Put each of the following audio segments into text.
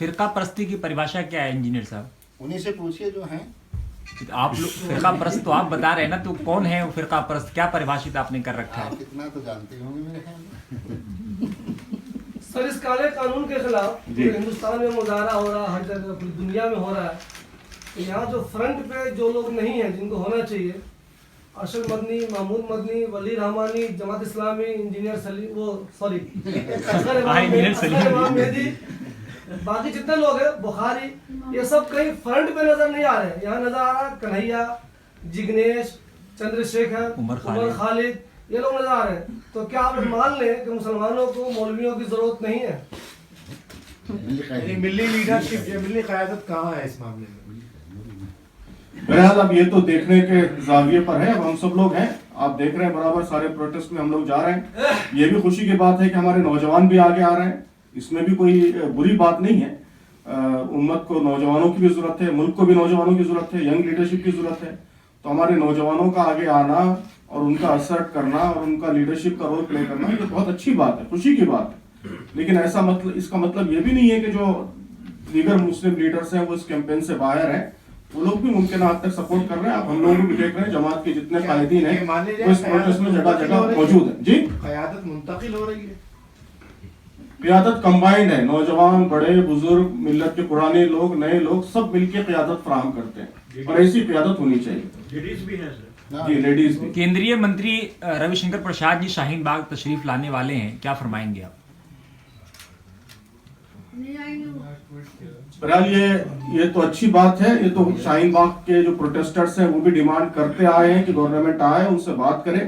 فرقہ پرستی کی پریبھاشا کیا ہے انجینئر صاحب؟ انہیں سے پوچھیے جو ہیں. آپ لوگ فرقہ پرست تو آپ بتا رہے ہیں نا، تو کون ہے وہ فرقہ پرست؟ کیا پریبھاشت آپ نے کر رکھا ہے؟ آپ اتنا تو جانتے ہوں گے میرے خیال میں. سر اس کالے قانون کے خلاف پورے ہندوستان میں مظاہرہ ہو رہا ہے، ہر جگہ پوری دنیا میں ہو رہا ہے. یہاں جو فرنٹ پہ جو لوگ نہیں ہیں جن کو ہونا چاہیے، ارشد مدنی، محمود مدنی، ولی رحمانی، جماعت اسلامی، انجینئر سلیم، وہ سوری اصغر امام مہدی، باقی جتنے لوگ ہیں، بخاری، یہ سب کہیں فرنٹ پہ نظر نہیں آ رہے ہیں. یہاں نظر آ رہا ہے کنہیا، جگنیش، چندر شیکھر، عمر خالد، یہ لوگ نظر آ رہے ہیں. تو کیا آپ مان لیں کہ مسلمانوں کو مولویوں کی ضرورت نہیں ہے؟ ملی لیڈرشپ یا ملی قیادت کہاں ہے اس معاملے میں؟ بہرحال اب یہ تو دیکھنے کے زاویے پر ہے. اب ہم سب لوگ ہیں، آپ دیکھ رہے ہیں برابر سارے پروٹیسٹ میں ہم لوگ جا رہے ہیں. یہ بھی خوشی کی بات ہے کہ ہمارے نوجوان بھی آگے آ رہے ہیں، اس میں بھی کوئی بری بات نہیں ہے. امت کو نوجوانوں کی بھی ضرورت ہے، ملک کو بھی نوجوانوں کی ضرورت ہے، ینگ لیڈرشپ کی ضرورت ہے. تو ہمارے نوجوانوں کا آگے آنا اور ان کا اثرٹ کرنا اور ان کا لیڈرشپ کا رول پلے کرنا یہ بہت اچھی بات ہے، خوشی کی بات ہے. لیکن ایسا مطلب، اس کا مطلب یہ بھی نہیں ہے کہ جو دیگر مسلم لیڈرز ہیں وہ اس کیمپین سے باہر ہیں. وہ لوگ بھی ممکنہ حد تک سپورٹ کر رہے ہیں. اب ہم لوگ بھی دیکھ رہے ہیں جماعت کے جتنے قائدین ہیں وہ اس پروٹیسٹ میں جگہ جگہ موجود ہیں. جی قیادت منتقل ہو رہی ہے، قیادت کمبائنڈ ہے، نوجوان، بڑے، بزرگ، ملت کے پرانے لوگ، نئے لوگ سب مل کے قیادت فراہم کرتے ہیں اور ایسی قیادت ہونی چاہیے. لیڈیز بھی ہیں سر. جی لیڈیز بھی. کیندریہ منتری روی شنکر پرساد جی شاہین باغ تشریف لانے والے ہیں، کیا فرمائیں گے آپ؟ بہرحال یہ تو اچھی بات ہے. یہ تو شاہین باغ کے جو پروٹیسٹرز ہیں وہ بھی ڈیمانڈ کرتے آئے ہیں کہ گورنمنٹ آئے ان سے بات کرے.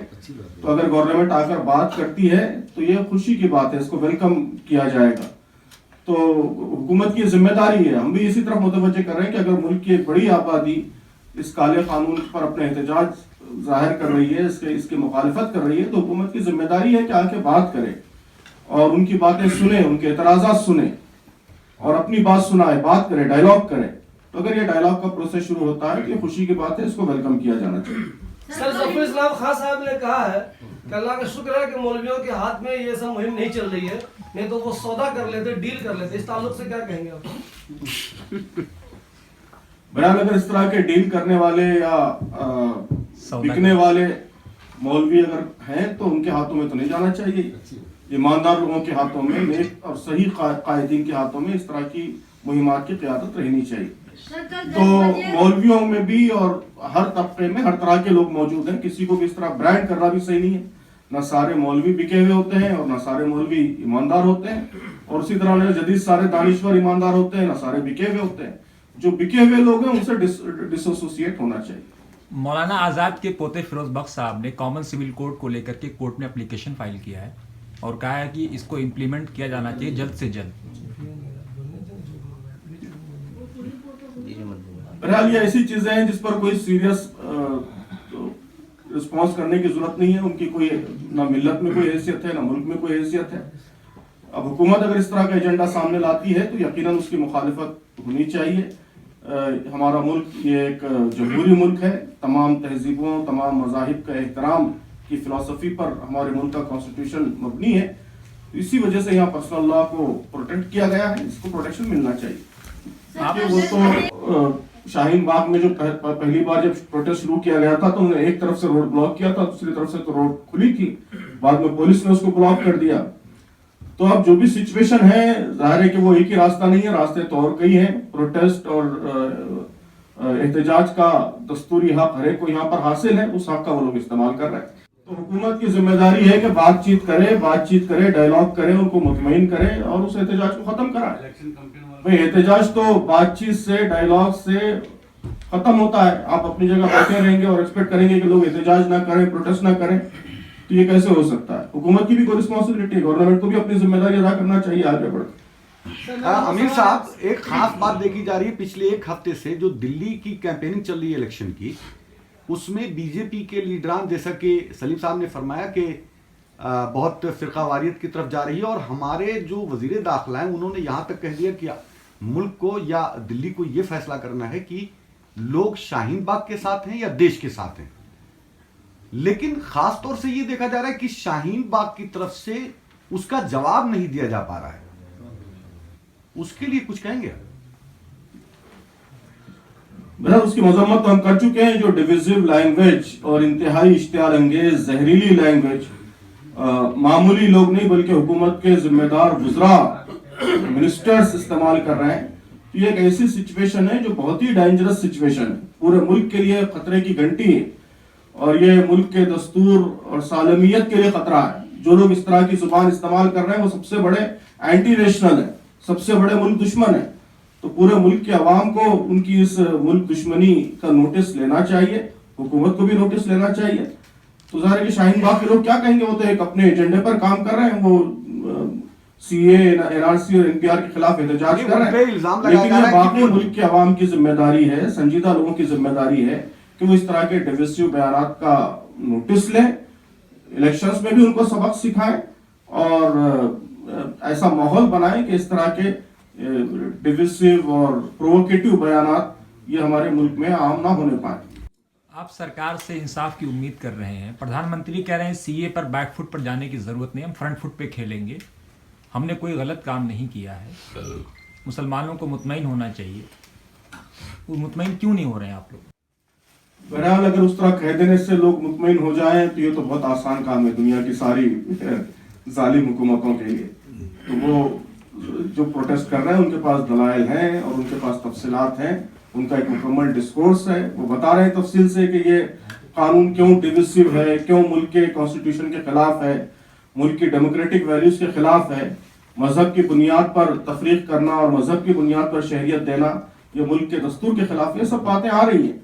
تو اگر گورنمنٹ آ کر بات کرتی ہے تو یہ خوشی کی بات ہے، اس کو ویلکم کیا جائے گا. تو حکومت کی ذمہ داری ہے، ہم بھی اسی طرف متوجہ کر رہے ہیں کہ اگر ملک کی ایک بڑی آبادی اس کالے قانون پر اپنے احتجاج ظاہر کر رہی ہے، اس کی مخالفت کر رہی ہے، تو حکومت کی ذمہ داری ہے کہ آ کے بات کرے اور ان کی باتیں سنیں، ان کے اعتراضات سنیں اور اپنی بات سنائے، بات کرے، ڈائیلاگ کرے. تو اگر یہ ڈائیلاگ کا پروسیس شروع ہوتا ہے تو یہ خوشی کی بات ہے، اس کو ویلکم کیا جانا چاہیے. سر ظفر اسلام خان صاحب نے کہا ہے کہ اللہ کا شکر ہے کہ مولویوں کے ہاتھ میں یہ سب مہم نہیں چل رہی ہے، نہیں تو وہ سودا کر لیتے، ڈیل کر لیتے. اس تعلق سے کیا کہیں گے آپ؟ بہرحال اگر اس طرح کے ڈیل کرنے والے یا بکنے والے مولوی اگر ہیں تو ان کے ہاتھوں میں تو نہیں جانا چاہیے. ایماندار لوگوں کے ہاتھوں میں، نیک اور صحیح قائدین کے ہاتھوں میں اس طرح کی مہمات کی قیادت رہنی چاہیے. تو مولویوں میں بھی اور ہر طبقے میں ہر طرح کے لوگ موجود ہیں. کسی کو بھی اس طرح برانڈ کرنا بھی صحیح نہیں ہے. نہ سارے مولوی بکے ہوئے ہوتے ہیں اور نہ سارے مولوی ایماندار ہوتے ہیں، اور اسی طرح جدید سارے دانشور ایماندار ہوتے ہیں، نہ سارے بکے ہوئے ہوتے ہیں. جو بکے ہوئے لوگ ہیں ان سے ڈس ایسوسیٹ ہونا چاہیے. مولانا آزاد کے پوتے فیروز بخش صاحب نے کامن سول کوڈ کو لے کر کے کورٹ میں اپلیکیشن فائل کیا ہے اور کہا ہے کہ اس کو امپلیمنٹ کیا جانا چاہیے جلد سے جلد. بہرحال یہ ایسی چیزیں ہیں جس پر کوئی سیریس رسپانس کرنے کی ضرورت نہیں ہے. ان کی کوئی نہ ملت میں کوئی حیثیت ہے، نہ ملک میں کوئی حیثیت ہے. اب حکومت اگر اس طرح کا ایجنڈا سامنے لاتی ہے تو یقیناً اس کی مخالفت ہونی چاہیے. ہمارا ملک یہ ایک جمہوری ملک ہے. تمام تہذیبوں، تمام مذاہب کا احترام کی فلسفی پر ہمارے ملک کا کانسٹیٹیوشن مبنی ہے. اسی وجہ سے یہاں پرسنل لا کو پروٹیکٹ کیا گیا ہے، اس کو پروٹیکشن ملنا چاہیے. وہ تو شاہین باغ میں جو پہلی بار جب پروٹیسٹ شروع کیا گیا تھا تو انہوں نے ایک طرف سے روڈ بلاک کیا تھا، دوسری طرف سے تو روڈ کھلی تھی، بعد میں پولیس نے اس کو بلاک کر دیا. تو اب جو بھی سچویشن ہے ظاہر ہے کہ وہ ایک ہی راستہ نہیں ہے، راستے تو اور کئی ہیں. پروٹیسٹ اور احتجاج کا دستوری حق ہر ایک کو یہاں پر حاصل ہے، اس حق کا وہ لوگ استعمال کر رہے ہیں. تو حکومت کی ذمہ داری ہے کہ بات چیت کرے، ڈائیلاگ کرے، ان کو مطمئن کرے اور اس احتجاج کو ختم کرائے. احتجاج تو بات چیت سے، ڈائیلاگ سے ختم ہوتا ہے. آپ اپنی جگہ بیٹھے رہیں گے اور ایکسپیکٹ کریں گے کہ لوگ احتجاج نہ کریں، پروٹیسٹ نہ کریں، تو یہ کیسے ہو سکتا ہے؟ حکومت کی بھی کوئی رسپانسبلٹی ہے، گورنمنٹ کو بھی اپنی ذمہ داری ادا کرنا چاہیے آگے بڑھ کر. امیر صاحب، ایک خاص بات دیکھی جا رہی ہے پچھلے ایک ہفتے سے، جو دلی کی کیمپیننگ چل رہی ہے الیکشن کی، اس میں بی جے پی کے لیڈران، جیسا کہ سلیم صاحب نے فرمایا کہ بہت فرقہ واریت کی طرف جا رہی ہے، اور ہمارے جو وزیر داخلہ ہیں انہوں نے یہاں تک کہہ دیا کہ ملک کو یا دلی کو یہ فیصلہ کرنا ہے کہ لوگ شاہین باغ کے ساتھ ہیں یا دیش کے ساتھ ہیں. لیکن خاص طور سے یہ دیکھا جا رہا ہے کہ شاہین باغ کی طرف سے اس کا جواب نہیں دیا جا پا رہا ہے. اس کے لیے کچھ کہیں گے؟ بہرحال اس کی مذمت تو ہم کر چکے ہیں. جو ڈویزو لینگویج اور انتہائی اشتعال انگیز زہریلی لینگویج معمولی لوگ نہیں بلکہ حکومت کے ذمہ دار وزراء منسٹرز استعمال کر رہے ہیں، تو یہ ایک ایسی سچویشن ہے جو بہت ہی ڈینجرس سچویشن ہے، پورے ملک کے لیے خطرے کی گھنٹی ہے، اور یہ ملک کے دستور اور سالمیت کے لیے خطرہ ہے. جو لوگ اس طرح کی زبان استعمال کر رہے ہیں وہ سب سے بڑے اینٹی نیشنل ہیں، سب سے بڑے ملک دشمن ہیں. تو پورے ملک کے عوام کو ان کی اس ملک دشمنی کا نوٹس لینا چاہیے، حکومت کو بھی نوٹس لینا چاہیے. تو ظاہر ہے کہ شاہین باغ کے لوگ کیا کہیں گے، وہ تو ایک اپنے ایجنڈے پر کام کر رہے ہیں، وہ سی اے این آر سی اور این پی آر کے خلاف احتجاج کر رہے ہیں، لیکن یہ باقی ملک کے عوام کی ذمہ داری ہے، سنجیدہ لوگوں کی ذمہ داری ہے کہ وہ اس طرح کے ڈیویسو بیانات کا نوٹس لیں، الیکشنز میں بھی ان کو سبق سکھائیں اور ایسا ماحول بنائیں کہ اس طرح کے ڈیویسو اور پرووکیٹو بیانات یہ ہمارے ملک میں عام نہ ہونے پائیں. آپ سرکار سے انصاف کی امید کر رہے ہیں، پردھان منتری کہہ رہے ہیں سی اے پر بیک فٹ پر جانے کی ضرورت نہیں، ہم فرنٹ فٹ پہ کھیلیں گے، ہم نے کوئی غلط کام نہیں کیا ہے، مسلمانوں کو مطمئن ہونا چاہیے. وہ مطمئن کیوں نہیں ہو رہے ہیں آپ لوگ؟ بہرحال اگر اس طرح کہہ دینے سے لوگ مطمئن ہو جائیں تو یہ تو بہت آسان کام ہے دنیا کی ساری ظالم حکومتوں کے لیے. تو وہ جو پروٹیسٹ کر رہے ہیں ان کے پاس دلائل ہیں اور ان کے پاس تفصیلات ہیں، ان کا ایک مکمل ڈسکورس ہے، وہ بتا رہے ہیں تفصیل سے کہ یہ قانون کیوں ڈیویسو ہے، کیوں ملک کے کانسٹیٹیوشن کے خلاف ہے، ملک کی ڈیموکریٹک ویلیوز کے خلاف ہے. مذہب کی بنیاد پر تفریق کرنا اور مذہب کی بنیاد پر شہریت دینا یہ ملک کے دستور کے خلاف، یہ سب باتیں آ رہی ہیں.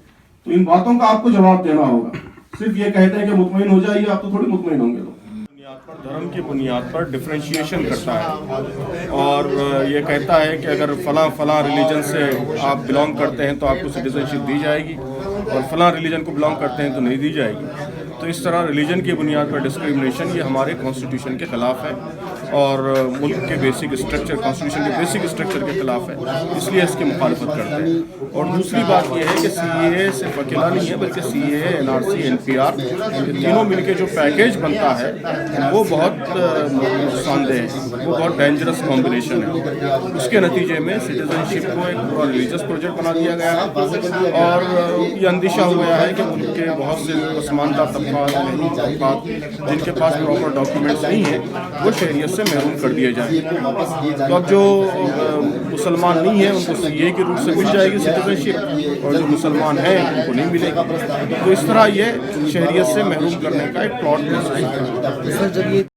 تو ان باتوں کا آپ کو جواب دینا ہوگا. صرف یہ کہتے ہیں کہ مطمئن ہو جائیے، آپ تو تھوڑی مطمئن ہوں گے. دھرم کی بنیاد پر ڈفرینشیشن کرتا ہے اور یہ کہتا ہے کہ اگر فلاں ریلیجن سے آپ بلانگ کرتے ہیں تو آپ کو سٹیزن شپ دی جائے گی اور فلاں ریلیجن کو بلانگ کرتے ہیں تو نہیں دی جائے گی. تو اس طرح ریلیجن کی بنیاد پر ڈسکریمنیشن یہ ہمارے کانسٹیٹیوشن کے خلاف ہے اور ملک کے بیسک اسٹرکچر، کانسٹیٹیوشن کے بیسک اسٹرکچر کے خلاف ہے، اس لیے اس کی مخالفت کرتے ہیں. اور دوسری بات یہ ہے کہ سی اے صرف اکیلا نہیں ہے بلکہ C A, N R C, N P R, یہ تینوں مل کے جو پیکیج بنتا ہے وہ بہت نقصان دہ ہے، وہ بہت ڈینجرس کمبینیشن ہے. اس کے نتیجے میں سٹیزن شپ کو ایک پورا ریلیجس پروجیکٹ بنا دیا گیا ہے اور یہ اندیشہ ہو گیا ہے کہ ملک کے بہت سے پسماندہ طبقات، محروم طبقات جن کے پاس پراپر ڈاکیومنٹس نہیں ہیں وہ شہریت سے محروم کر دیے جائیں. تو اب جو مسلمان نہیں ہیں ان کو سی اے کے روپ سے مل جائے گی سٹیزن شپ، اور جو مسلمان ہیں ان کو نہیں ملے گی. تو اس طرح یہ شہریت سے محروم کرنے کا ایک پلاٹ ہے.